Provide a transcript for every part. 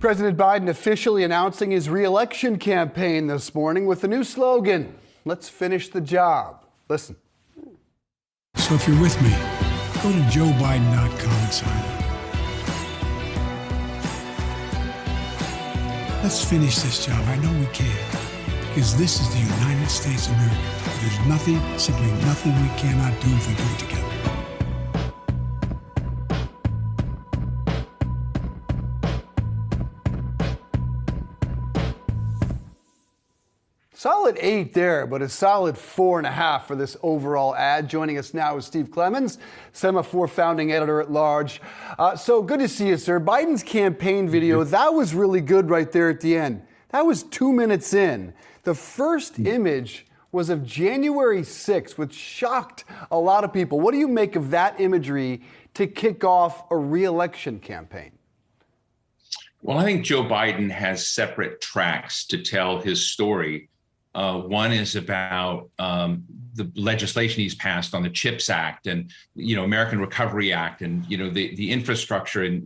President Biden officially announcing his re-election campaign this morning with the new slogan, "Let's finish the job." Listen. So if you're with me, go to joebiden.com and sign up. Let's finish this job. I know we can, because this is the United States of America. There's nothing, simply nothing we cannot do if we do it together. Solid 8 there, but a solid 4.5 for this overall ad. Joining us now is Steve Clemons, Semafor founding editor-at-large. So good to see you, sir. Biden's campaign video, that was really good right there at the end. That was 2 minutes in. The first image was of January 6th, which shocked a lot of people. What do you make of that imagery to kick off a re-election campaign? Well, I think Joe Biden has separate tracks to tell his story. One is about the legislation he's passed on the CHIPS Act and, American Recovery Act and, the infrastructure and,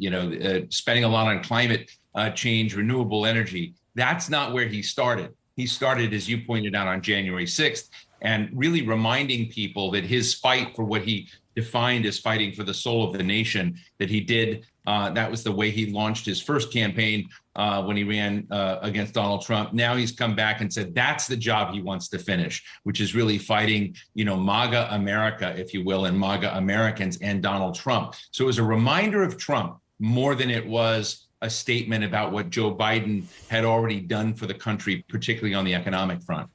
spending a lot on climate change, renewable energy. That's not where he started. He started, as you pointed out, on January 6th and really reminding people that his fight for what he defined as fighting for the soul of the nation, that he did. That was the way he launched his first campaign when he ran against Donald Trump. Now he's come back and said that's the job he wants to finish, which is really fighting, MAGA America, if you will, and MAGA Americans and Donald Trump. So it was a reminder of Trump more than it was a statement about what Joe Biden had already done for the country, particularly on the economic front.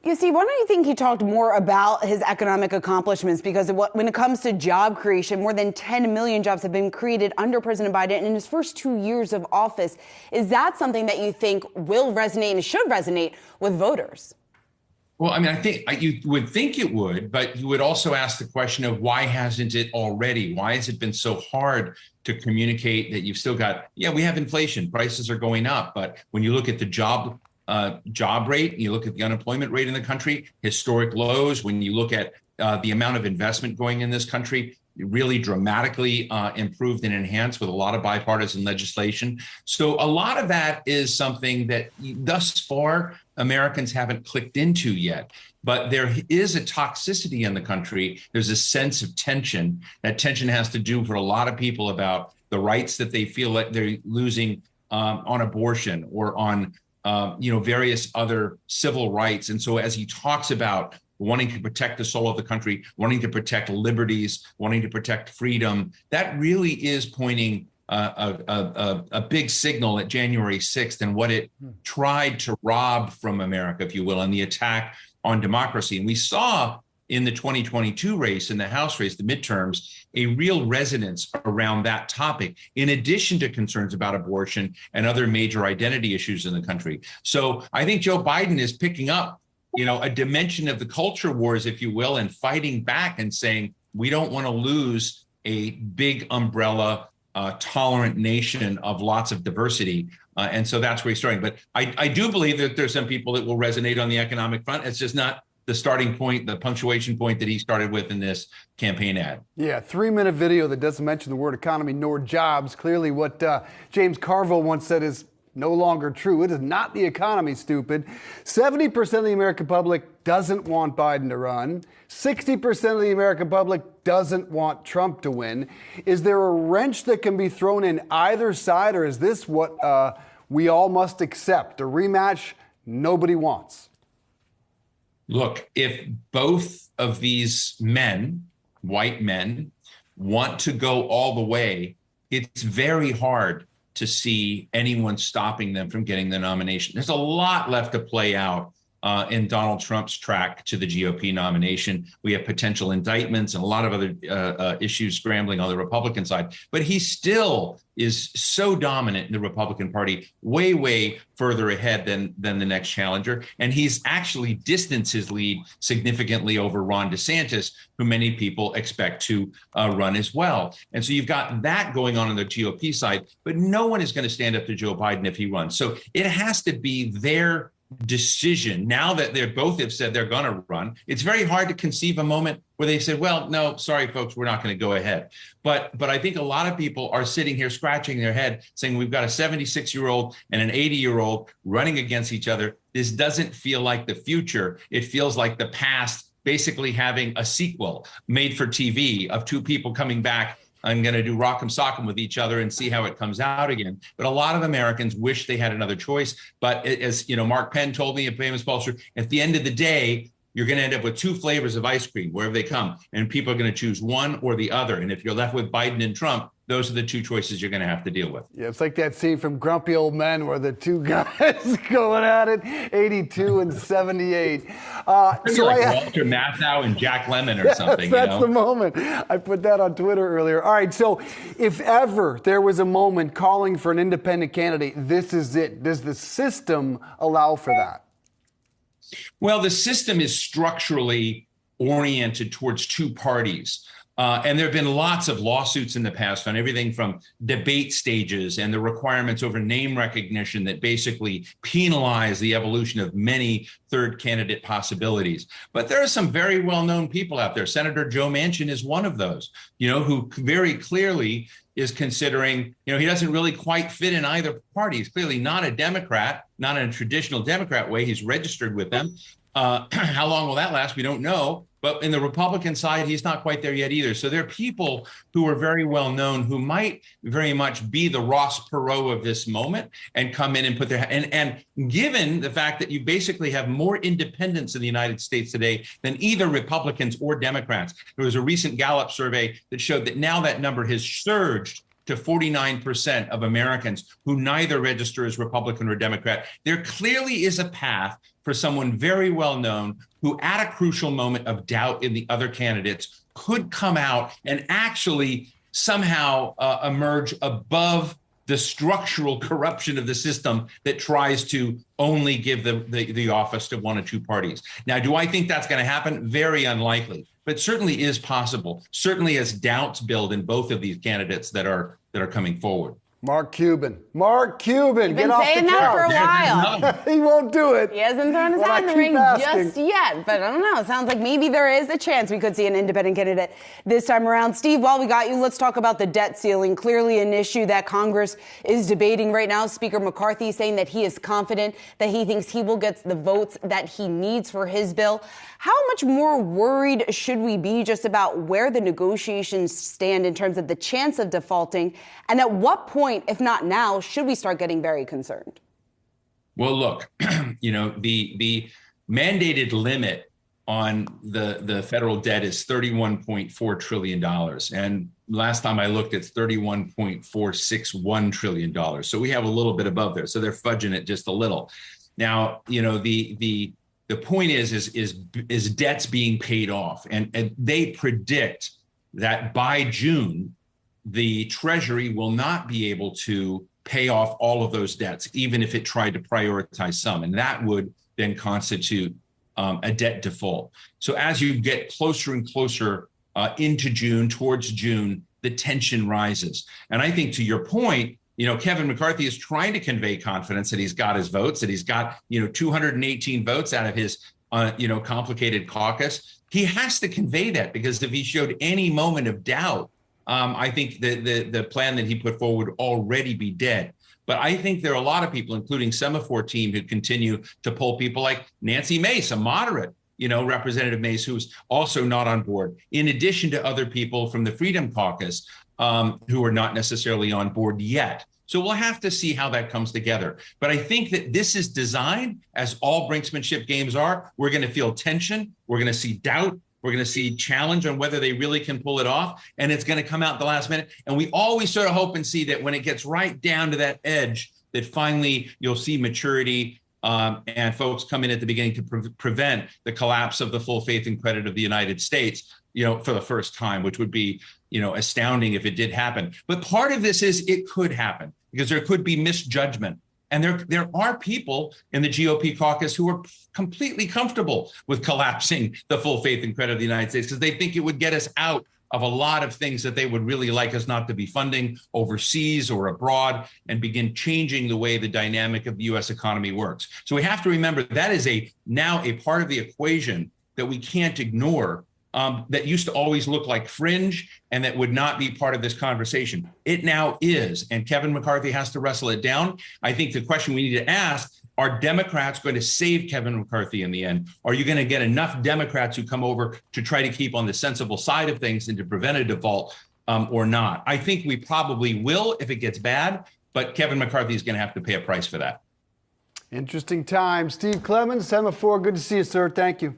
You see, why don't you think he talked more about his economic accomplishments? Because when it comes to job creation, more than 10 million jobs have been created under President Biden in his first 2 years of office. Is that something that you think will resonate and should resonate with voters? Well, I think you would think it would, but you would also ask the question of why hasn't it already? Why has it been so hard to communicate that you've still got, we have inflation, prices are going up. But when you look at the job rate, you look at the unemployment rate in the country, historic lows. When you look at the amount of investment going in this country, really dramatically improved and enhanced with a lot of bipartisan legislation. So a lot of that is something that thus far Americans haven't clicked into yet. But there is a toxicity in the country. There's a sense of tension. That tension has to do for a lot of people about the rights that they feel like they're losing on abortion or on various other civil rights. And so as he talks about wanting to protect the soul of the country, wanting to protect liberties, wanting to protect freedom, that really is pointing a big signal at January 6th and what it tried to rob from America, if you will, and the attack on democracy. And we saw in the 2022 race, in the House race, the midterms, a real resonance around that topic, in addition to concerns about abortion and other major identity issues in the country. So I think Joe Biden is picking up, a dimension of the culture wars, if you will, and fighting back and saying, we don't want to lose a big umbrella, tolerant nation of lots of diversity. And so that's where he's starting. But I do believe that there's some people that will resonate on the economic front. It's just not the starting point, the punctuation point that he started with in this campaign ad. Yeah, 3-minute video that doesn't mention the word economy nor jobs. Clearly what James Carville once said is no longer true. It is not the economy, stupid. 70% of the American public doesn't want Biden to run. 60% of the American public doesn't want Trump to win. Is there a wrench that can be thrown in either side, or is this what we all must accept? A rematch nobody wants. Look, if both of these men, white men, want to go all the way, it's very hard to see anyone stopping them from getting the nomination. There's a lot left to play out in Donald Trump's track to the GOP nomination. We have potential indictments and a lot of other issues scrambling on the Republican side. But he still is so dominant in the Republican Party, way, way further ahead than the next challenger. And he's actually distanced his lead significantly over Ron DeSantis, who many people expect to run as well. And so you've got that going on the GOP side, but no one is going to stand up to Joe Biden if he runs. So it has to be their decision, now that they both have said they're going to run, it's very hard to conceive a moment where they said, well, no, sorry, folks, we're not going to go ahead. But I think a lot of people are sitting here scratching their head saying we've got a 76-year-old and an 80-year-old running against each other. This doesn't feel like the future. It feels like the past, basically having a sequel made for TV of two people coming back. I'm going to do rock'em sock'em with each other and see how it comes out again. But a lot of Americans wish they had another choice. But as you know, Mark Penn told me, a famous pollster, at the end of the day, you're going to end up with two flavors of ice cream wherever they come, and people are going to choose one or the other. And if you're left with Biden and Trump, those are the two choices you're going to have to deal with. Yeah, it's like that scene from Grumpy Old Men where the two guys going at it, 82 and 78. So like Walter Matthau and Jack Lemmon or something. That's the moment. I put that on Twitter earlier. All right, so if ever there was a moment calling for an independent candidate, this is it. Does the system allow for that? Well, the system is structurally oriented towards two parties. And there have been lots of lawsuits in the past on everything from debate stages and the requirements over name recognition that basically penalize the evolution of many third candidate possibilities. But there are some very well-known people out there. Senator Joe Manchin is one of those, who very clearly is considering, he doesn't really quite fit in either party. He's clearly not a Democrat, not in a traditional Democrat way. He's registered with them. How long will that last? We don't know. But in the Republican side, he's not quite there yet either. So there are people who are very well known who might very much be the Ross Perot of this moment and come in and put their and given the fact that you basically have more independents in the United States today than either Republicans or Democrats. There was a recent Gallup survey that showed that now that number has surged to 49% of Americans who neither register as Republican or Democrat. There clearly is a path for someone very well known who at a crucial moment of doubt in the other candidates could come out and actually somehow emerge above the structural corruption of the system that tries to only give the office to one or two parties. Now, do I think that's going to happen? Very unlikely, but certainly is possible. Certainly as doubts build in both of these candidates that are coming forward. Mark Cuban. You've been saying that for a while. He won't do it. He hasn't thrown his hat in the ring just yet, but I don't know. It sounds like maybe there is a chance we could see an independent candidate this time around. Steve, while we got you, let's talk about the debt ceiling. Clearly an issue that Congress is debating right now. Speaker McCarthy saying that he is confident that he thinks he will get the votes that he needs for his bill. How much more worried should we be just about where the negotiations stand in terms of the chance of defaulting? And at what point, if not now, should we start getting very concerned? Well, look, the mandated limit on the federal debt is $31.4 trillion. And last time I looked, it's $31.461 trillion. So we have a little bit above there. So they're fudging it just a little. Now, the point is debts being paid off, and they predict that by June, the Treasury will not be able to pay off all of those debts, even if it tried to prioritize some, and that would then constitute a debt default. So as you get closer and closer into June, towards June, the tension rises. And I think to your point, Kevin McCarthy is trying to convey confidence that he's got his votes, that he's got, 218 votes out of his, complicated caucus. He has to convey that, because if he showed any moment of doubt, I think the plan that he put forward would already be dead. But I think there are a lot of people, including Semafor team, who continue to pull people like Nancy Mace, a moderate, Representative Mace, who's also not on board, in addition to other people from the Freedom Caucus who are not necessarily on board yet. So we'll have to see how that comes together. But I think that this is designed, as all brinksmanship games are. We're going to feel tension. We're going to see doubt. We're going to see challenge on whether they really can pull it off. And it's going to come out at the last minute. And we always sort of hope and see that when it gets right down to that edge, that finally you'll see maturity and folks come in at the beginning to prevent the collapse of the full faith and credit of the United States, for the first time, which would be, astounding if it did happen. But part of this is it could happen, because there could be misjudgment. And there are people in the GOP caucus who are completely comfortable with collapsing the full faith and credit of the United States, because they think it would get us out of a lot of things that they would really like us not to be funding overseas or abroad, and begin changing the way the dynamic of the U.S. economy works. So we have to remember that is now a part of the equation that we can't ignore, that used to always look like fringe and that would not be part of this conversation. It now is, and Kevin McCarthy has to wrestle it down. I think the question we need to ask, are Democrats going to save Kevin McCarthy in the end? Are you going to get enough Democrats who come over to try to keep on the sensible side of things and to prevent a default, or not? I think we probably will if it gets bad, but Kevin McCarthy is going to have to pay a price for that. Interesting time. Steve Clemons, Semafor, good to see you, sir. Thank you.